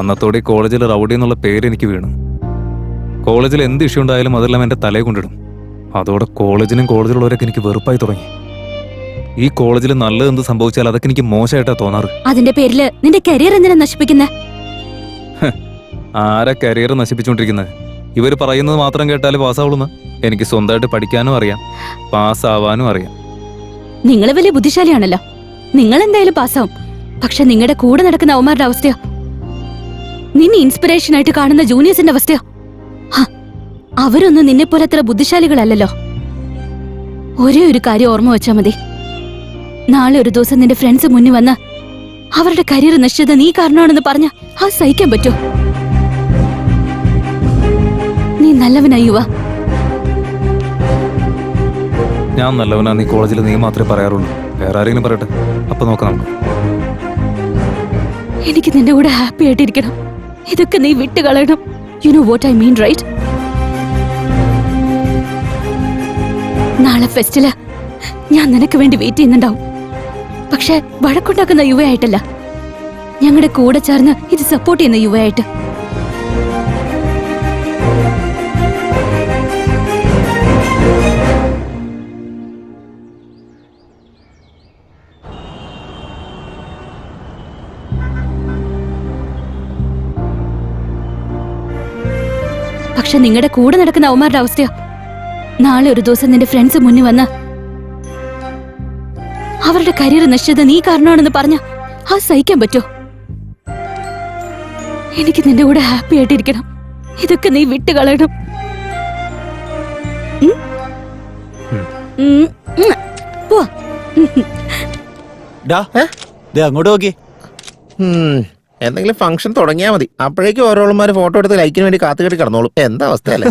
അന്നത്തോടെ ഈ കോളേജിൽ റൗഡി എന്നുള്ള പേര് എനിക്ക് വീണു. കോളേജിൽ എന്ത് ഇഷ്യൂ ഉണ്ടായാലും അതെല്ലാം എൻ്റെ തലയെ കൊണ്ടിടും. അതോടെ കോളേജിനും കോളേജിലുള്ളവരൊക്കെ എനിക്ക് വെറുപ്പായി തുടങ്ങി. ഈ കോളേജിൽ നല്ലതെന്ത് സംഭവിച്ചാൽ അതൊക്കെ എനിക്ക് മോശമായിട്ടാ തോന്നാറ്. അതിന്റെ പേരില് നിന്റെ കരിയർ എന്തിനാ നശിപ്പിക്കുന്നേ? ആരാ കരിയർ നശിപ്പിച്ചുകൊണ്ടിരിക്കുന്നത്? ഇവർ പറയുന്നത് മാത്രം കേട്ടാൽ പാസ്സാവുള്ളൂ. എനിക്ക് സ്വന്തമായിട്ട് പഠിക്കാനും അറിയാം, പാസ്സാവാനും അറിയാം. നിങ്ങൾ വലിയ ബുദ്ധിശാലിയാണല്ലോ. നിങ്ങൾ എന്തായാലും പാസ്സാവും. പക്ഷെ നിങ്ങളുടെ കൂടെ നടക്കുന്ന അവന്മാരുടെ അവസ്ഥയോ, നിന്നെ ഇൻസ്പിറേഷൻ ആയിട്ട് കാണുന്ന ജൂനിയേഴ്സിന്റെ അവസ്ഥയോ, അവരൊന്നും നിന്നെ പോലെ അത്ര ബുദ്ധിശാലികളല്ലല്ലോ. ഒരേ ഒരു കാര്യം ഓർമ്മ വെച്ചാ മതി. നാളെ ഒരു ദിവസം നിന്റെ ഫ്രണ്ട്സ് മുന്നിൽ വന്ന് അവരുടെ കരിയർ നശിച്ചത് നീ കാരണമാണെന്ന് പറഞ്ഞ അത് സഹിക്കാൻ പറ്റോ? നീ നല്ലവനായി യുവ. ഞാൻ നല്ലവനാ നീ കോളേജിൽ നീ മാത്രമേ പറയാറുള്ളൂ. വേറെ ആരെങ്കിലും പറയട്ടെ, അപ്പൊ നോക്കാം നമുക്ക്. എനിക്ക് നിന്റെ കൂടെ ഹാപ്പി ആയിട്ടിരിക്കണം. ഇതൊക്കെ നീ വിട്ട് കളയണം. You know what I mean, right? നാളെ ഫെസ്റ്റില് ഞാൻ നിനക്ക് വേണ്ടി വെയിറ്റ് ചെയ്യുന്നുണ്ടാവും. പക്ഷെ വഴക്കുണ്ടാക്കുന്ന യുവയായിട്ടല്ല, ഞങ്ങളുടെ കൂടെ ചേർന്ന് ഇത് സപ്പോർട്ട് ചെയ്യുന്ന യുവയായിട്ട്. പക്ഷെ നിങ്ങളുടെ കൂടെ നടക്കുന്ന അവന്മാരുടെ അവസ്ഥയോ, നാളെ ഒരു ദിവസം നിന്റെ ഫ്രണ്ട്സ് മുന്നിൽ വന്ന് അവരുടെ കരിയർ നശിച്ചത് നീ കാരണമാണെന്ന് പറഞ്ഞ അത് സഹിക്കാൻ പറ്റോ? എനിക്ക് നിന്റെ കൂടെ ഹാപ്പി ആയിട്ടിരിക്കണം. ഇതൊക്കെ നീ വിട്ട് കളയണം. അങ്ങോട്ട് നോക്കി. എന്തെങ്കിലും ഫംഗ്ഷൻ തുടങ്ങിയാ മതി, അപ്പോഴേക്കും ഓരോളന്മാര് ഫോട്ടോ എടുത്ത് ലൈക്കിന് വേണ്ടി കാത്തുകെട്ടി കിടന്നോളും. എന്താ അവസ്ഥയല്ലേ?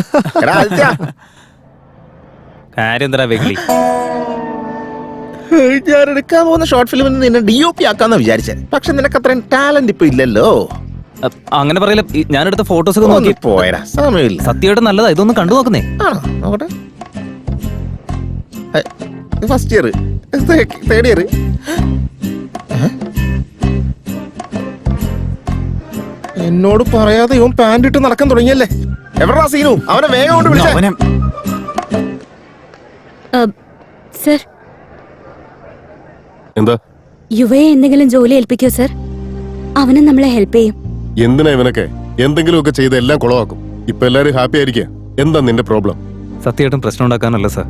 ഞാൻ എടുക്കാൻ പോകുന്ന ഷോർട്ട് ഫിലിമിൽ നിന്നെ DOP ആക്കാന്ന് വിചാരിച്ചത്. പക്ഷെ നിനക്ക് അത്രയും ടാലന്റ് ഇപ്പൊ ഇല്ലല്ലോ. അങ്ങനെ പറയില്ല. ഞാനെടുത്ത ഫോട്ടോസ് ഒക്കെ നോക്കി പോയടാ, സമയമില്ല. സത്യമായിട്ട് നല്ലതാ, ഇതൊന്ന് കണ്ടു നോക്കുന്നേ. ആണോ? നോക്കട്ടെ. First year, third year. എന്നോട് പറയാതെ ഇവൻ പാന്റ് ഇട്ട് നടക്കാൻ തുടങ്ങിയല്ലേ? എവിടാ സീനു? അവനെ വേഗം കൊണ്ട് വിളിച്ചേ. സർ, എന്താ യുവയെ എന്തെങ്കിലും ജോലി ഏൽപ്പിക്കോ സർ? അവനും നമ്മളെ ഹെൽപ്പ് ചെയ്യും. എന്തിനാ ഇവനൊക്കെ എന്തെങ്കിലുമൊക്കെ ചെയ്ത് എല്ലാം കുളവാക്കും. ഇപ്പൊ എല്ലാരും ഹാപ്പി ആയിരിക്കുക. എന്താ നിന്റെ പ്രോബ്ലം? സത്യമായിട്ടും പ്രശ്നം ഉണ്ടാക്കാനല്ല സാർ,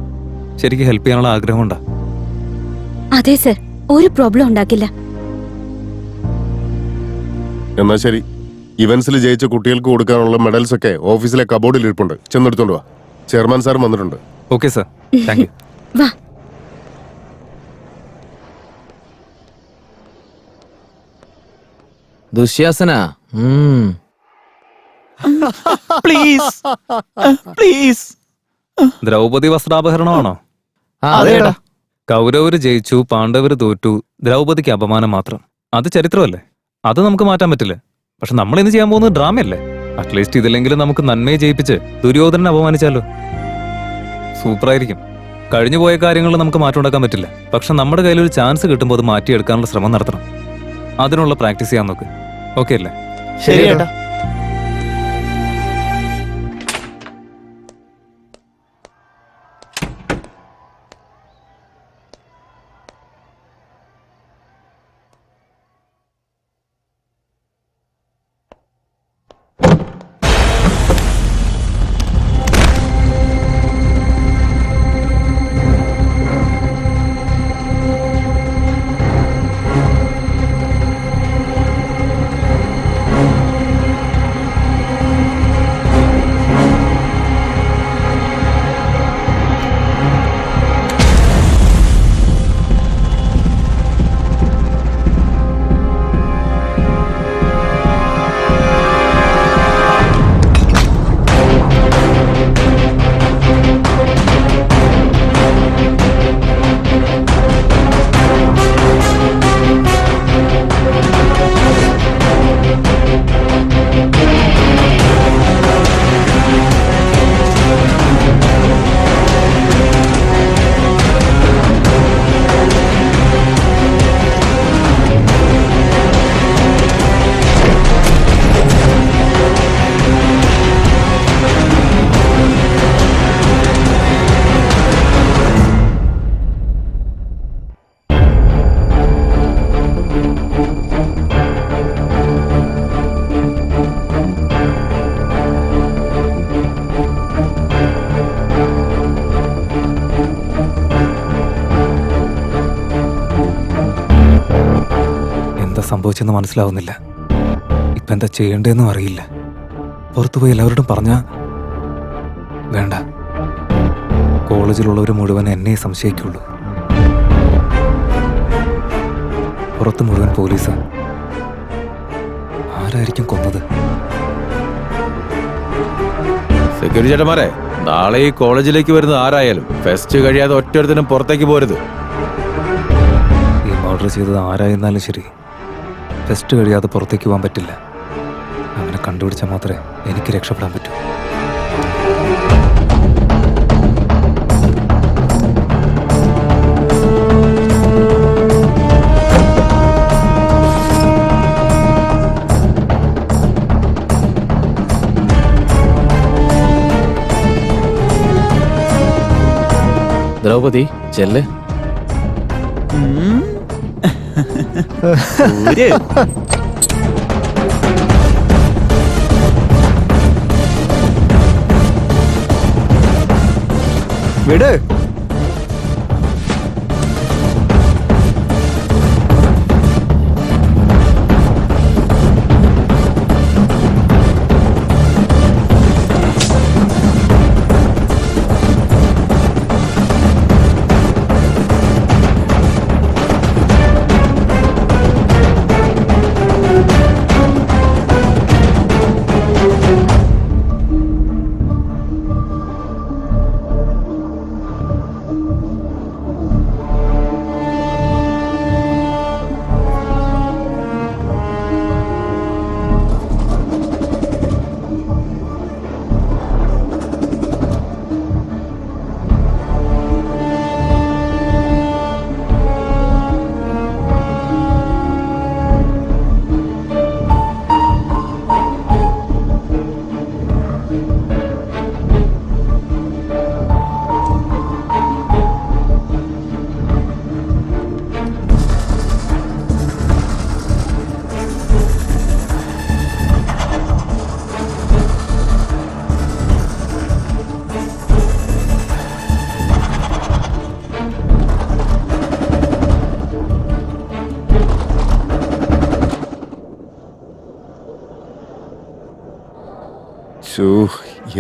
ശരിക്കും ഹെൽപ്പ് ചെയ്യാനുള്ള ആഗ്രഹം ഉണ്ടാ. അതെ സർ, ഒരു പ്രോബ്ലം ഉണ്ടാക്കില്ല. എന്നാ ശരി, ഇവന്റ്സിൽ ജയിച്ച കുട്ടികൾക്ക് കൊടുക്കാനുള്ള മെഡൽസ് ഒക്കെ ഓഫീസിലെ കബോർഡിൽ ഇരിപ്പുണ്ട്. ചെന്നെടുത്തോണ്ട് വാ. ചെയർമാൻ സാർ വന്നിട്ടുണ്ട്. Okay sir, thank you. വാ. ദുശ്യാസന, പ്ലീസ് പ്ലീസ്. ദ്രൗപദി വസ്ത്രാപഹരണമാണോ? അതേടാ. കൗരവര് ജയിച്ചു, പാണ്ഡവര് തോറ്റു, ദ്രൗപദിക്ക് അപമാനം മാത്രം. അത് ചരിത്രമല്ലേ, അത് നമുക്ക് മാറ്റാൻ പറ്റില്ല. പക്ഷെ നമ്മൾ ഇന്ന് ചെയ്യാൻ പോകുന്നത് ഡ്രാമയല്ലേ? അറ്റ്ലീസ്റ്റ് ഇതിലെങ്കിലും നമുക്ക് നന്മയെ ജയിപ്പിച്ച് ദുര്യോധനെ അപമാനിച്ചാലോ? സൂപ്പറായിരിക്കും. കഴിഞ്ഞു പോയ കാര്യങ്ങളിൽ നമുക്ക് മാറ്റം ഉണ്ടാക്കാൻ പറ്റില്ല. പക്ഷെ നമ്മുടെ കയ്യിൽ ഒരു ചാൻസ് കിട്ടുമ്പോൾ അത് മാറ്റിയെടുക്കാനുള്ള ശ്രമം നടത്തണം. അതിനുള്ള പ്രാക്ടീസ് ചെയ്യാൻ നോക്ക്. ഓക്കെ അല്ലേ? ശരി ഏട്ടാ. സംഭവിച്ചെന്ന് മനസ്സിലാവുന്നില്ല. ഇപ്പൊ എന്താ ചെയ്യേണ്ടതെന്നും അറിയില്ല. പുറത്തുപോയി എല്ലാവരോടും പറഞ്ഞാ വേണ്ട. കോളേജിലുള്ളവർ മുഴുവൻ എന്നെ സംശയിക്കുള്ളൂ. പുറത്ത് മുഴുവൻ പോലീസാ. ആരായിരിക്കും കൊന്നത്? സെക്യൂരിറ്റി ചേട്ടന്മാരെ, നാളെ ഈ കോളേജിലേക്ക് വരുന്ന ആരായാലും ഫെസ്റ്റ് കഴിയാതെ ഒറ്റൊരുത്തിനും പുറത്തേക്ക് പോരുത്. ഈ മർഡർ ചെയ്തത് ആരായിരുന്നാലും ശരി, ടെസ്റ്റ് കഴിയാതെ പുറത്തേക്ക് പോകാൻ പറ്റില്ല. അവനെ കണ്ടുപിടിച്ചാൽ മാത്രമേ എനിക്ക് രക്ഷപ്പെടാൻ പറ്റൂ. ദ്രൗപദി ചെല്ല്. ഊര്. വിട്.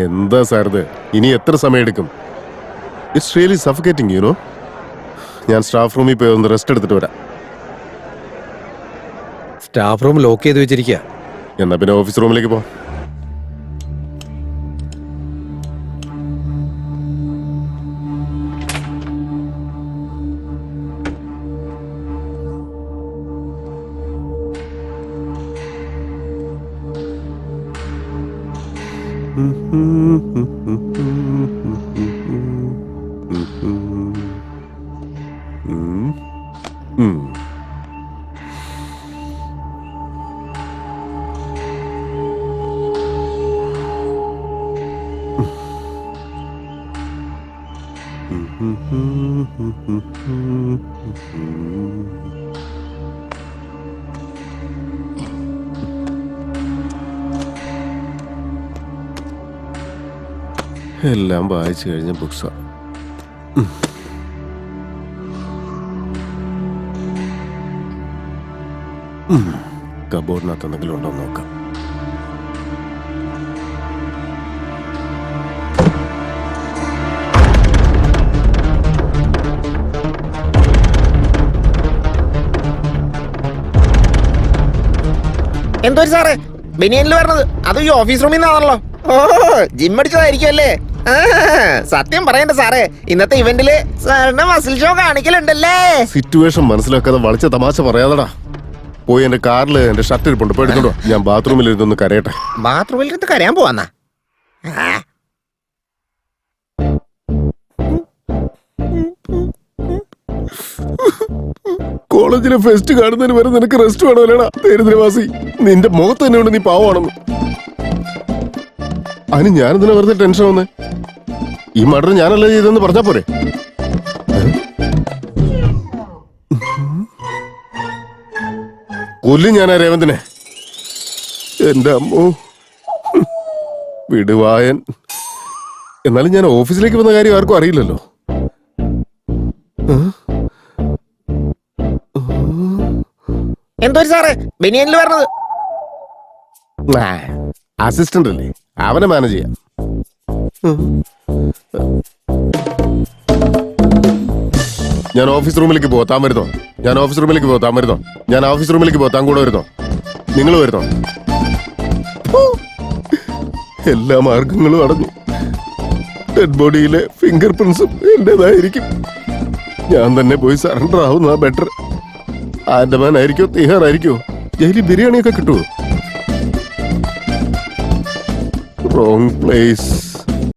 എന്താ സാർ ഇത്? ഇനി എത്ര സമയം എടുക്കും? It's really സഫക്കേറ്റിംഗ് you know. ഞാൻ സ്റ്റാഫ് റൂമിൽ പോയി ഒന്ന് റെസ്റ്റ് എടുത്തിട്ട് വരാം. സ്റ്റാഫ് റൂം ലോക്ക് ചെയ്ത് വെച്ചിരിക്കുക. എന്നാ പിന്നെ ഓഫീസ് റൂമിലേക്ക് പോ. എല്ലാം വായിച്ചു കഴിഞ്ഞ ബുക്സാ. കബോർഡിനകത്ത് എന്തെങ്കിലും ഉണ്ടോ നോക്കാം. എന്തോ സാറേ ബനിയനിൽ വരണത്? അത് ഈ ഓഫീസ് റൂമിൽ നിന്നാണല്ലോ. ഓ, ജിം അടിച്ചതായിരിക്കും അല്ലേ? സത്യം പറയണ്ട സാറേ, ഇന്നത്തെ ഇവന്റില് സാറിന്റെ മസിൽ ഷോ കാണിക്കലുണ്ടല്ലേ? സിറ്റുവേഷൻ മനസ്സിലാക്കാതെ വളിച്ച തമാശ പറയാതടാ. പോയി എന്റെ കാറിൽ എന്റെ ഷർട്ട് ഇരിപ്പുണ്ട്, പോയി എടുക്കണ്ടോ. ഞാൻ ബാത്റൂമിൽ ഇരുന്നൊന്ന് കരയട്ടെ. ബാത്റൂമിൽ ഇരുന്ന് കരയാൻ പോവാന്നാ? കോളേജിലെ ഫെസ്റ്റ് കാണുന്നതിന് വരെ നിനക്ക് റെസ്റ്റ് വേണമല്ലേടാ ദരിദ്രവാസി? നിന്റെ മുഖത്ത് തന്നെ ഉണ്ട് നീ പാവമാണെന്ന്. അതിന് ഞാനെന്തിനാ വെറുതെ ടെൻഷൻ വന്നേ? ഈ മർഡർ ഞാനല്ല ചെയ്തെന്ന് പറഞ്ഞാ പോരെ? കൊല്ലും ഞാനാ രേവന്തിനെ. എന്റെ അമ്മോ, വിടുവായൻ. എന്നാലും ഞാൻ ഓഫീസിലേക്ക് വന്ന കാര്യം ആർക്കും അറിയില്ലല്ലോ. എന്തോ സാറേ ബനിയനിൽ വരണത്. അസിസ്റ്റന്റ് അല്ലേ, അവനെ മാനേജ് ചെയ്യാം. ഞാൻ ഓഫീസ് റൂമിലേക്ക് പോവാം, താൻ വരുന്നോ? ഞാൻ ഓഫീസ് റൂമിലേക്ക് പോവാം, താൻ വരുന്നോ? ഞാൻ ഓഫീസ് റൂമിലേക്ക് പോവാം, താൻ കൂടെ വരുന്നോ? നിങ്ങൾ വരുന്നോ? എല്ലാ മാർഗങ്ങളും അടഞ്ഞു. ഡെഡ് ബോഡിയിലെ ഫിംഗർ പ്രിന്റ്സും എന്റേതായിരിക്കും. ഞാൻ തന്നെ പോയി സറണ്ടർ ആവുന്നതാ ബെറ്റർ. ആൻഡമാൻ ആയിരിക്കോ തീഹാർ ആയിരിക്കോ? ജയിലിൽ ബിരിയാണിയൊക്കെ കിട്ടുമോ? Wrong place.